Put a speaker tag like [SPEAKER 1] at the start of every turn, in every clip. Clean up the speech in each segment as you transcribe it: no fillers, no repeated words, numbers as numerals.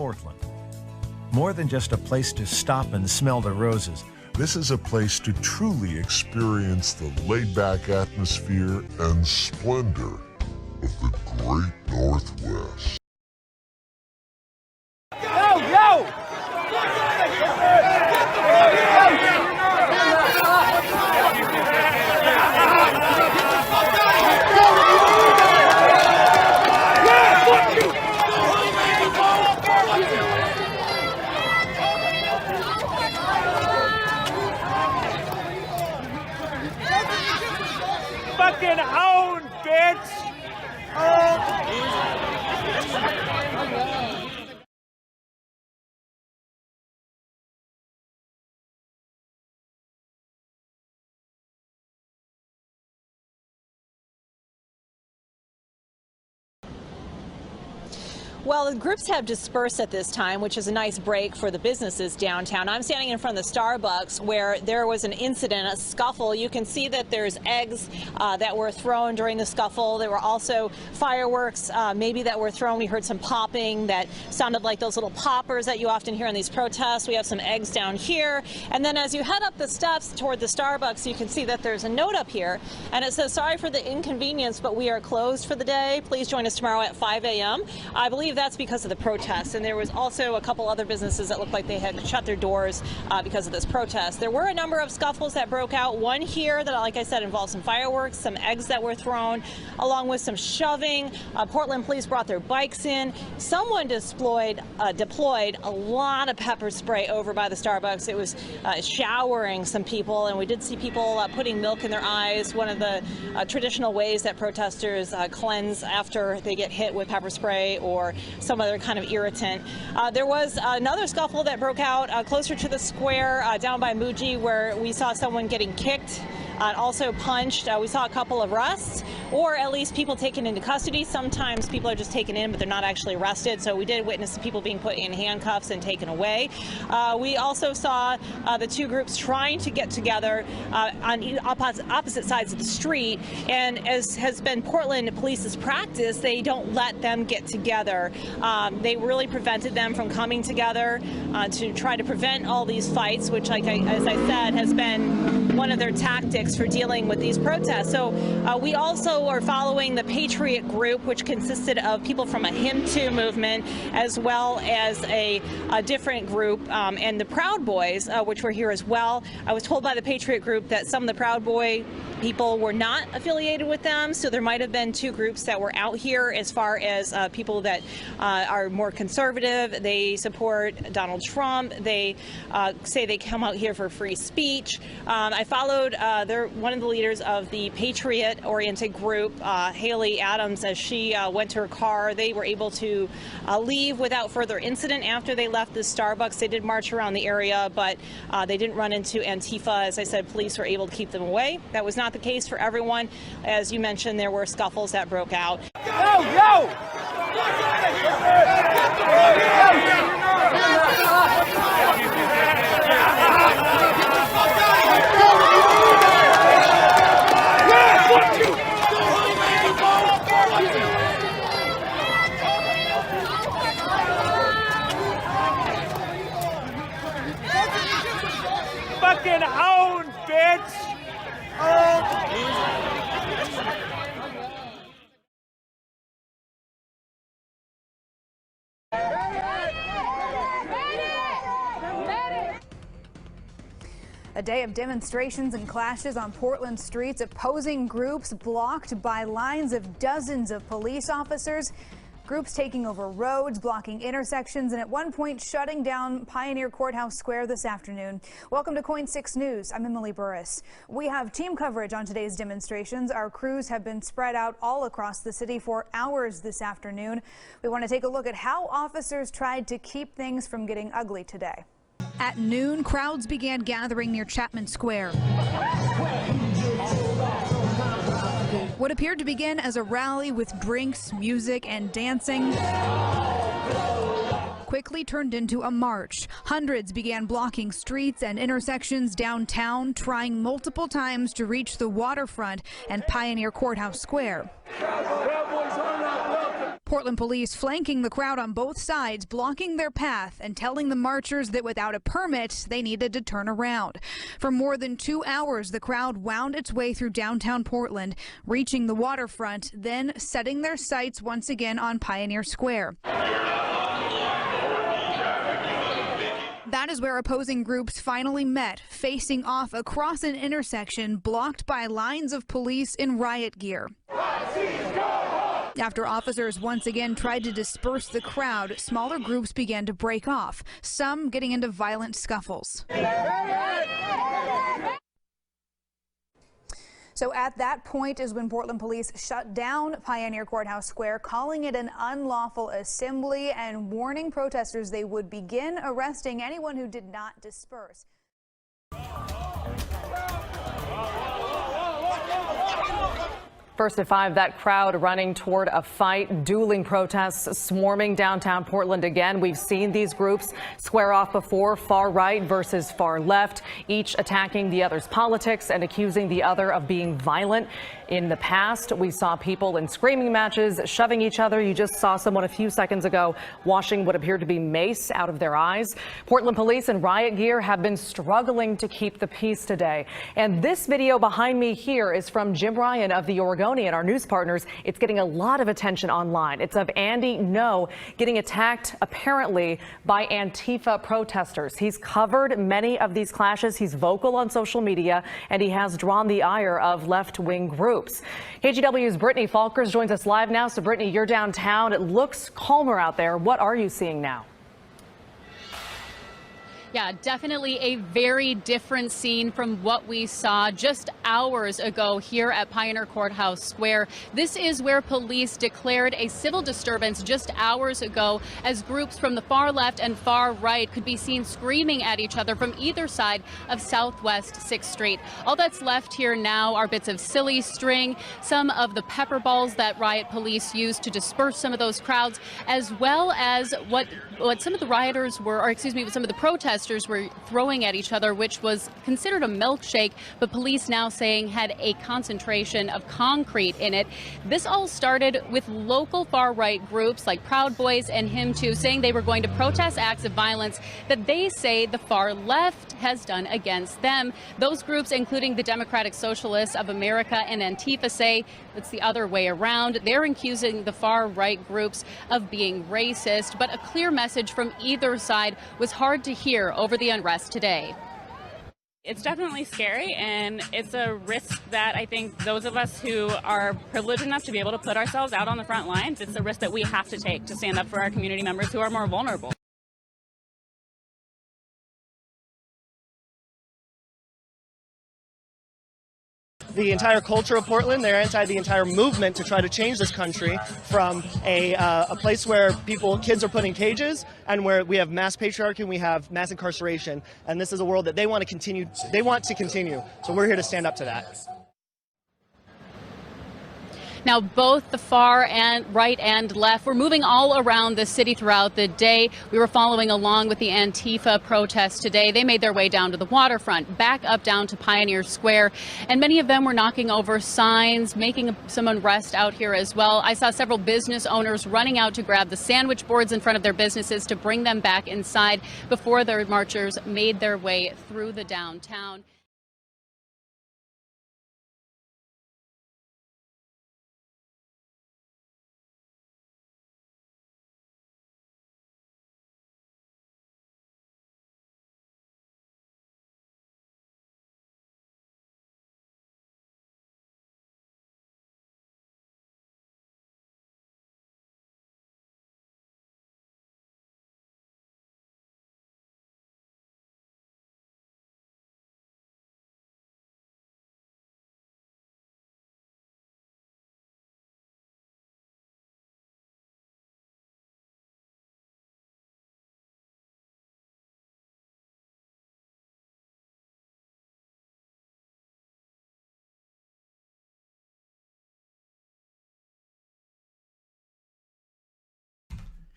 [SPEAKER 1] Portland. More than just a place to stop and smell the roses.
[SPEAKER 2] This is a place to truly experience the laid-back atmosphere and splendor of the Great Northwest.
[SPEAKER 3] Fucking own, bitch!
[SPEAKER 4] Well, the groups have dispersed at this time, which is a nice break for the businesses downtown. I'm standing in front of the Starbucks where there was an incident, a scuffle. You can see that there's eggs that were thrown during the scuffle. There were also fireworks maybe that were thrown. We heard some popping that sounded like those little poppers that you often hear in these protests. We have some eggs down here. And then as you head up the steps toward the Starbucks, you can see that there's a note up here. And it says, "Sorry for the inconvenience, but we are closed for the day. Please join us tomorrow at 5 a.m. I believe that's because of the protests, and there was also a couple other businesses that looked like they had shut their doors because of this protest. There were a number of scuffles that broke out. One here that, like I said, involved some fireworks, some eggs that were thrown, along with some shoving. Portland police brought their bikes in. Someone deployed a lot of pepper spray over by the Starbucks. It was showering some people, and we did see people putting milk in their eyes, one of the traditional ways that protesters cleanse after they get hit with pepper spray or some other kind of irritant. There was another scuffle that broke out closer to the square down by Muji, where we saw someone getting kicked. Also punched. We saw a couple of arrests, or at least people taken into custody. Sometimes people are just taken in, but they're not actually arrested. So we did witness people being put in handcuffs and taken away. We also saw the two groups trying to get together on opposite sides of the street. And as has been Portland Police's practice, they don't let them get together. They really prevented them from coming together to try to prevent all these fights, which, as I said, has been one of their tactics for dealing with these protests. So we also are following the Patriot group, which consisted of people from a Him Too movement, as well as a different group, and the Proud Boys, which were here as well. I was told by the Patriot group that some of the Proud Boy people were not affiliated with them, so there might have been two groups that were out here. As far as people that are more conservative, they support Donald Trump. They say they come out here for free speech. I followed one of the leaders of the Patriot-oriented group, Haley Adams, as she went to her car. They were able to leave without further incident after they left the Starbucks. They did march around the area, but they didn't run into Antifa. As I said, police were able to keep them away. That was not the case for everyone. As you mentioned, there were scuffles that broke out.
[SPEAKER 3] Fucking own, bitch!
[SPEAKER 5] A day of demonstrations and clashes on Portland streets. Opposing groups blocked by lines of dozens of police officers. Groups taking over roads, blocking intersections, and at one point shutting down Pioneer Courthouse Square this afternoon. Welcome to KOIN 6 News. I'm Emily Burris. We have team coverage on today's demonstrations. Our crews have been spread out all across the city for hours this afternoon. We want to take a look at how officers tried to keep things from getting ugly today. At noon, crowds began gathering near Chapman Square. What appeared to begin as a rally with drinks, music, and dancing quickly turned into a march. Hundreds began blocking streets and intersections downtown, trying multiple times to reach the waterfront and Pioneer Courthouse Square. Portland police flanking the crowd on both sides, blocking their path and telling the marchers that without a permit, they needed to turn around. For more than 2 hours, the crowd wound its way through downtown Portland, reaching the waterfront, then setting their sights once again on Pioneer Square. That is where opposing groups finally met, facing off across an intersection blocked by lines of police in riot gear. After officers once again tried to disperse the crowd, smaller groups began to break off, some getting into violent scuffles. So at that point is when Portland police shut down Pioneer Courthouse Square, calling it an unlawful assembly and warning protesters they would begin arresting anyone who did not disperse.
[SPEAKER 6] First at 5, that crowd running toward a fight, dueling protests swarming downtown Portland again. We've seen these groups square off before, far right versus far left, each attacking the other's politics and accusing the other of being violent. In the past, we saw people in screaming matches, shoving each other. You just saw someone a few seconds ago washing what appeared to be mace out of their eyes. Portland police in riot gear have been struggling to keep the peace today. And this video behind me here is from Jim Ryan of the Oregonian, our news partners. It's getting a lot of attention online. It's of Andy No getting attacked apparently by Antifa protesters. He's covered many of these clashes. He's vocal on social media, and he has drawn the ire of left-wing groups. KGW's Brittany Falkers joins us live now. So Brittany, you're downtown. It looks calmer out there. What are you seeing now?
[SPEAKER 7] Yeah, definitely a very different scene from what we saw just hours ago here at Pioneer Courthouse Square. This is where police declared a civil disturbance just hours ago as groups from the far left and far right could be seen screaming at each other from either side of Southwest 6th Street. All that's left here now are bits of silly string, some of the pepper balls that riot police used to disperse some of those crowds, as well as what some of the rioters were, or excuse me, some of the protesters were throwing at each other, which was considered a milkshake, but police now saying had a concentration of concrete in it. This all started with local far-right groups like Proud Boys and Him Too saying they were going to protest acts of violence that they say the far left has done against them. Those groups, including the Democratic Socialists of America and Antifa, say it's the other way around. They're accusing the far-right groups of being racist, but a clear message from either side was hard to hear over the unrest today.
[SPEAKER 8] It's definitely scary, and it's a risk that I think those of us who are privileged enough to be able to put ourselves out on the front lines, it's a risk that we have to take to stand up for our community members who are more vulnerable.
[SPEAKER 9] The entire culture of Portland, they're anti the entire movement to try to change this country from a place where kids are put in cages and where we have mass patriarchy and we have mass incarceration. And this is a world that they want to continue. So we're here to stand up to that.
[SPEAKER 7] Now, both the far and right and left were moving all around the city throughout the day. We were following along with the Antifa protests today. They made their way down to the waterfront, back up down to Pioneer Square, and many of them were knocking over signs, making some unrest out here as well. I saw several business owners running out to grab the sandwich boards in front of their businesses to bring them back inside before their marchers made their way through the downtown.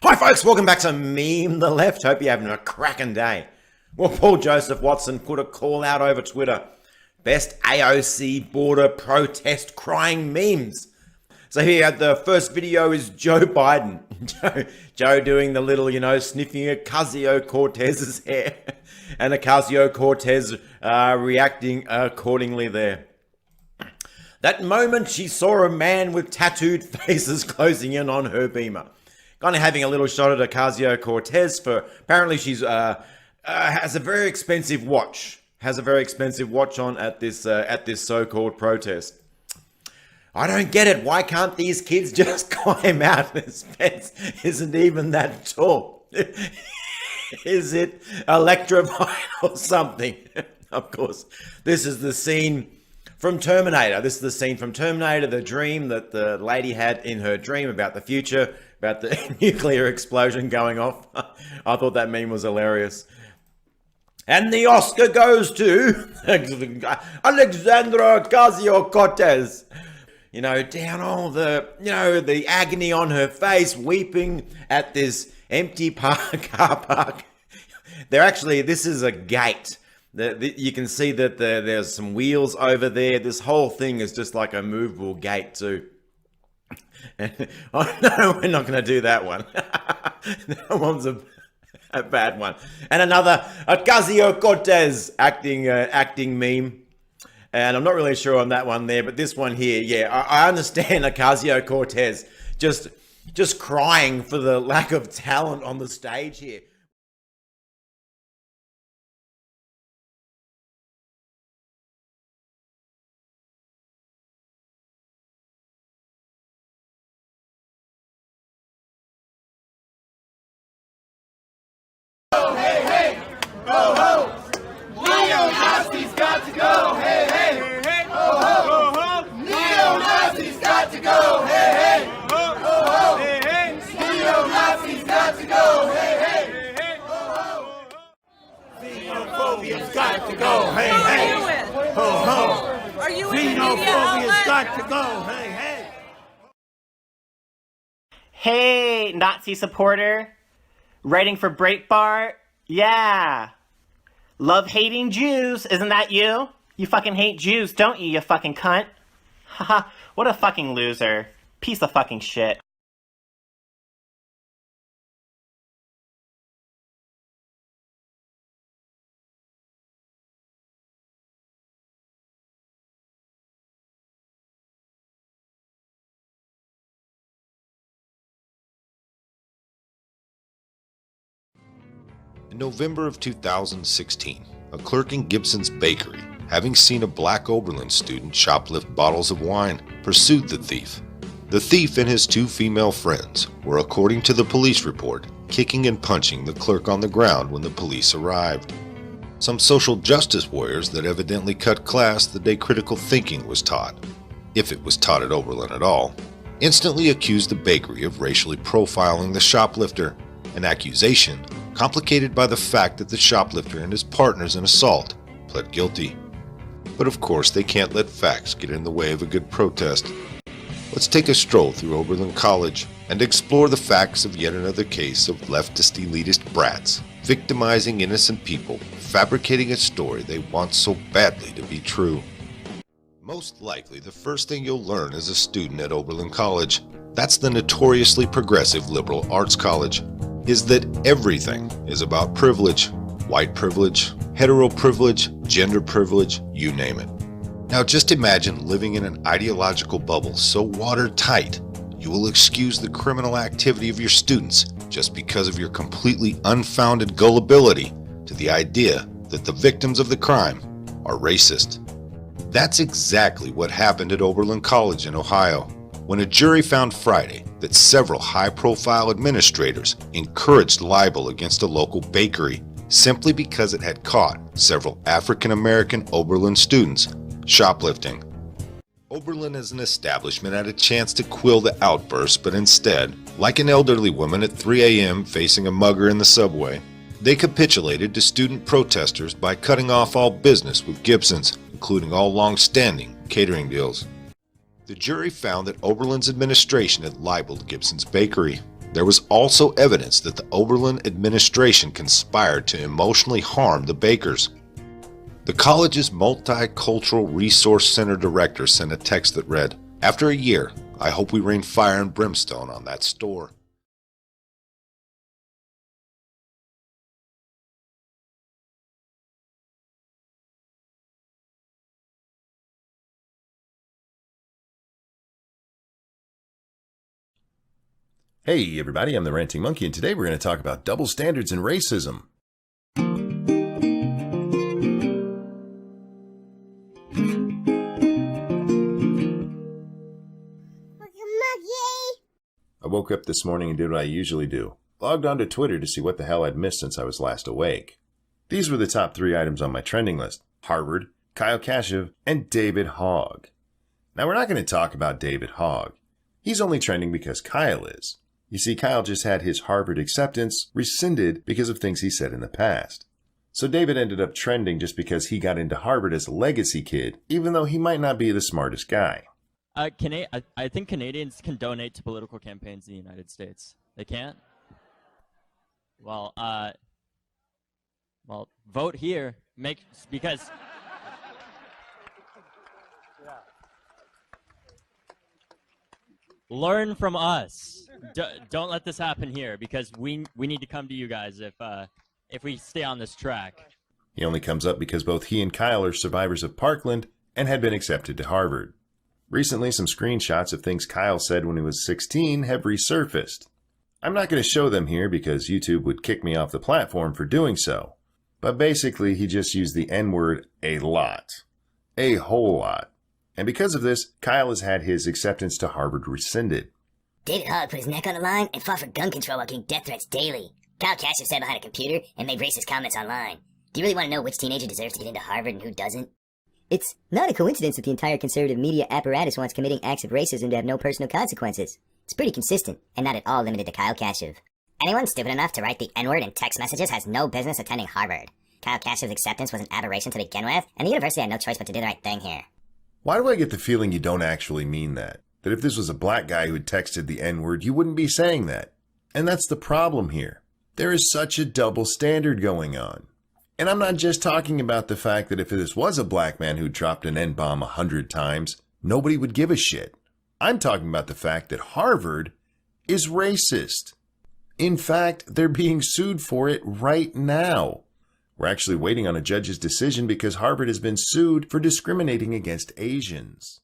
[SPEAKER 10] Hi folks, welcome back to Meme the Left. Hope you're having a cracking day. Well, Paul Joseph Watson put a call out over Twitter. Best AOC border protest crying memes. So here, the first video is Joe Biden. Joe doing the little, sniffing Ocasio-Cortez's hair. And Ocasio-Cortez reacting accordingly there. That moment she saw a man with tattooed faces closing in on her beamer. Kind of having a little shot at Ocasio-Cortez for apparently she's has a very expensive watch. Has a very expensive watch on at this so-called protest. I don't get it. Why can't these kids just climb out? This fence isn't even that tall. Is it electrified or something? Of course, this is the scene from Terminator. This is the scene from Terminator, the dream that the lady had in her dream about the future, about the nuclear explosion going off. I thought that meme was hilarious. And the Oscar goes to Alexandra Ocasio-Cortez. Down all the, the agony on her face, weeping at this empty car park. This is a gate. You can see that there's some wheels over there. This whole thing is just like a movable gate too. Oh no, we're not going to do that one. That one's a bad one. And another Ocasio-Cortez acting meme. And I'm not really sure on that one there, but this one here, yeah, I understand Ocasio-Cortez just crying for the lack of talent on the stage here.
[SPEAKER 11] Ho, hey, hey, ho, ho. Neo-Nazis got to go, hey, hey, hey, ho, ho. Neo-Nazis got to go, hey, hey, ho, ho. Neo-Nazis got to go, hey, hey, ho, ho. Xenophobia's got to go, hey, hey, ho, ho.
[SPEAKER 12] Are you in the media outlet?
[SPEAKER 11] Xenophobia's got to go, hey, hey.
[SPEAKER 13] Hey, Nazi supporter. Writing for Breitbart? Yeah. Love hating Jews, isn't that you? You fucking hate Jews, don't you, you fucking cunt? Haha, what a fucking loser. Piece of fucking shit.
[SPEAKER 14] In November of 2016, a clerk in Gibson's bakery, having seen a black Oberlin student shoplift bottles of wine, pursued the thief. The thief and his two female friends were, according to the police report, kicking and punching the clerk on the ground when the police arrived. Some social justice warriors that evidently cut class the day critical thinking was taught, if it was taught at Oberlin at all, instantly accused the bakery of racially profiling the shoplifter, an accusation complicated by the fact that the shoplifter and his partners in assault pled guilty. But of course they can't let facts get in the way of a good protest. Let's take a stroll through Oberlin College and explore the facts of yet another case of leftist elitist brats victimizing innocent people, fabricating a story they want so badly to be true. Most likely the first thing you'll learn as a student at Oberlin College, that's the notoriously progressive liberal arts college, is that everything is about privilege. White privilege, hetero privilege, gender privilege, you name it. Now just imagine living in an ideological bubble so watertight you will excuse the criminal activity of your students just because of your completely unfounded gullibility to the idea that the victims of the crime are racist. That's exactly what happened at Oberlin College in Ohio, when a jury found Friday that several high-profile administrators encouraged libel against a local bakery simply because it had caught several African-American Oberlin students shoplifting. Oberlin as an establishment had a chance to quell the outburst, but instead, like an elderly woman at 3 a.m. facing a mugger in the subway, they capitulated to student protesters by cutting off all business with Gibson's, including all long-standing catering deals. The jury found that Oberlin's administration had libeled Gibson's bakery. There was also evidence that the Oberlin administration conspired to emotionally harm the Bakers. The college's Multicultural Resource Center director sent a text that read, "After a year, I hope we rain fire and brimstone on that store."
[SPEAKER 1] Hey everybody, I'm the Ranting Monkey, and today we're going to talk about double standards and racism. I woke up this morning and did what I usually do. Logged onto Twitter to see what the hell I'd missed since I was last awake. These were the top 3 items on my trending list: Harvard, Kyle Kashuv, and David Hogg. Now we're not going to talk about David Hogg. He's only trending because Kyle is. You see, Kyle just had his Harvard acceptance rescinded because of things he said in the past. So David ended up trending just because he got into Harvard as a legacy kid, even though he might not be the smartest guy.
[SPEAKER 12] I think Canadians can donate to political campaigns in the United States. They can't? Well, vote here. Because... Learn from us. Don't let this happen here, because we need to come to you guys if we stay on this track.
[SPEAKER 1] He only comes up because both he and Kyle are survivors of Parkland and had been accepted to Harvard. Recently, some screenshots of things Kyle said when he was 16 have resurfaced. I'm not going to show them here because YouTube would kick me off the platform for doing so. But basically, he just used the N-word a lot. A whole lot. And because of this, Kyle has had his acceptance to Harvard rescinded.
[SPEAKER 15] David Hogg put his neck on the line and fought for gun control while getting death threats daily. Kyle Kashuv sat behind a computer and made racist comments online. Do you really want to know which teenager deserves to get into Harvard and who doesn't? It's not a coincidence that the entire conservative media apparatus wants committing acts of racism to have no personal consequences. It's pretty consistent, and not at all limited to Kyle Kashuv. Anyone stupid enough to write the N-word in text messages has no business attending Harvard. Kyle Kashuv's acceptance was an aberration to begin with, and the university had no choice but to do the right thing here.
[SPEAKER 1] Why do I get the feeling you don't actually mean that? That if this was a black guy who had texted the N-word, you wouldn't be saying that. And that's the problem here. There is such a double standard going on. And I'm not just talking about the fact that if this was a black man who dropped an N-bomb 100 times, nobody would give a shit. I'm talking about the fact that Harvard is racist. In fact, they're being sued for it right now. We're actually waiting on a judge's decision because Harvard has been sued for discriminating against Asians.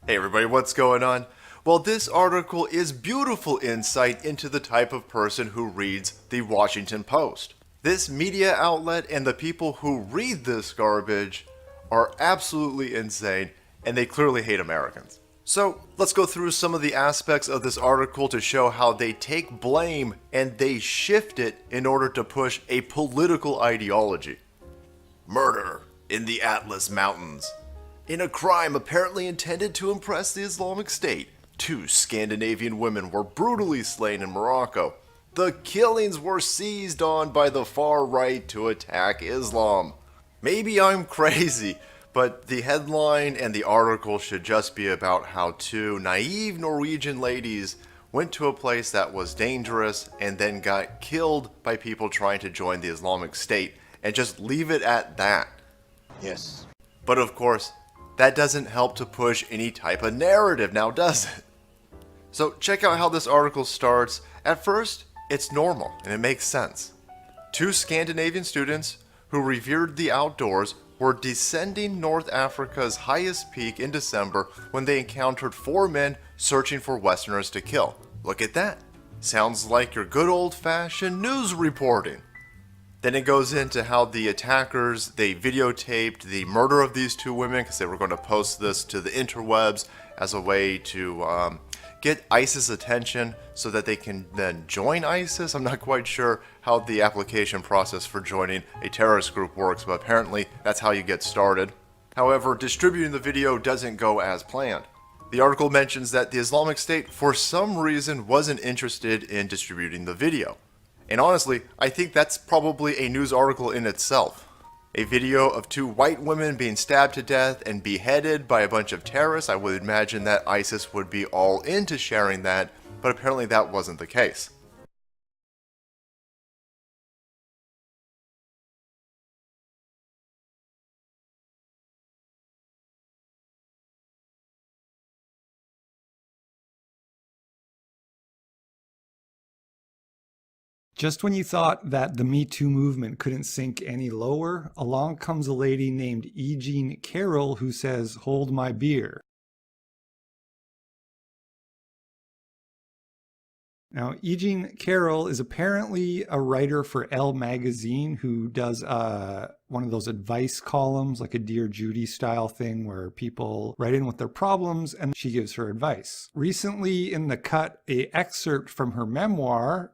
[SPEAKER 16] Hey everybody, what's going on? Well, this article is beautiful insight into the type of person who reads the Washington Post. This media outlet and the people who read this garbage are absolutely insane, and they clearly hate Americans. So let's go through some of the aspects of this article to show how they take blame and they shift it in order to push a political ideology. Murder in the Atlas Mountains. In a crime apparently intended to impress the Islamic State, 2 Scandinavian women were brutally slain in Morocco. The killings were seized on by the far right to attack Islam. Maybe I'm crazy, but the headline and the article should just be about how 2 naive Norwegian ladies went to a place that was dangerous and then got killed by people trying to join the Islamic State, and just leave it at that. Yes. But of course, that doesn't help to push any type of narrative now, does it? So check out how this article starts. At first, it's normal and it makes sense. 2 Scandinavian students who revered the outdoors were descending North Africa's highest peak in December when they encountered 4 men searching for Westerners to kill. Look at that. Sounds like your good old-fashioned news reporting. Then it goes into how the attackers, they videotaped the murder of these 2 women because they were going to post this to the interwebs as a way to get ISIS attention so that they can then join ISIS. I'm not quite sure how the application process for joining a terrorist group works, but apparently that's how you get started. However, distributing the video doesn't go as planned. The article mentions that the Islamic State, for some reason, wasn't interested in distributing the video. And honestly, I think that's probably a news article in itself. A video of 2 white women being stabbed to death and beheaded by a bunch of terrorists. I would imagine that ISIS would be all into sharing that, but apparently that wasn't the case.
[SPEAKER 17] Just when you thought that the Me Too movement couldn't sink any lower, along comes a lady named E. Jean Carroll who says, "Hold my beer." Now, E. Jean Carroll is apparently a writer for Elle magazine who does one of those advice columns, like a Dear Judy style thing where people write in with their problems and she gives her advice. Recently in the cut, an excerpt from her memoir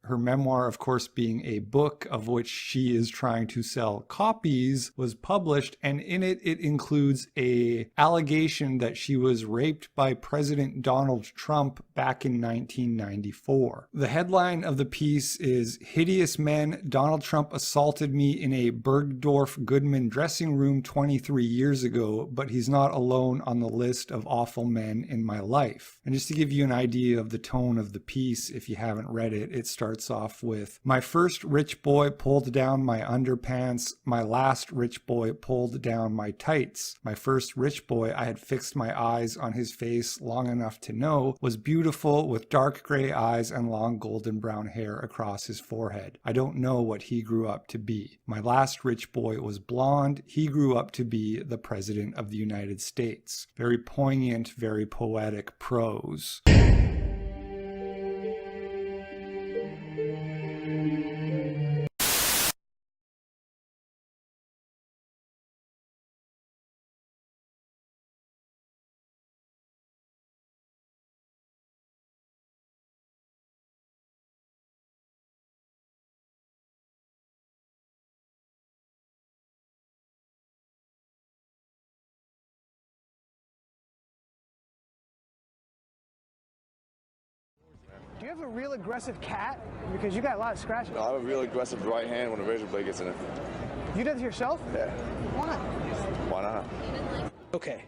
[SPEAKER 17] of course being a book of which she is trying to sell copies, was published, and in it includes an allegation that she was raped by President Donald Trump back in 1994. The headline of the piece is "Hideous Men, Donald Trump assaulted me in a Bergdorf Goodman dressing room 23 years ago, but he's not alone on the list of awful men in my life." And just to give you an idea of the tone of the piece, if you haven't read it, it starts off with, "My first rich boy pulled down my underpants. My last rich boy pulled down my tights. My first rich boy, I had fixed my eyes on his face long enough to know, was beautiful with dark gray eyes and long golden brown hair across his forehead. I don't know what he grew up to be. My last rich boy was blonde. He grew up to be the President of the United States." Very poignant, very poetic prose.
[SPEAKER 18] Do you have a real aggressive cat? Because you got a lot of scratches.
[SPEAKER 19] No, I have a real aggressive right hand when a razor blade gets in it.
[SPEAKER 18] You did it yourself?
[SPEAKER 19] Yeah.
[SPEAKER 18] Why not?
[SPEAKER 19] Why not?
[SPEAKER 18] Okay.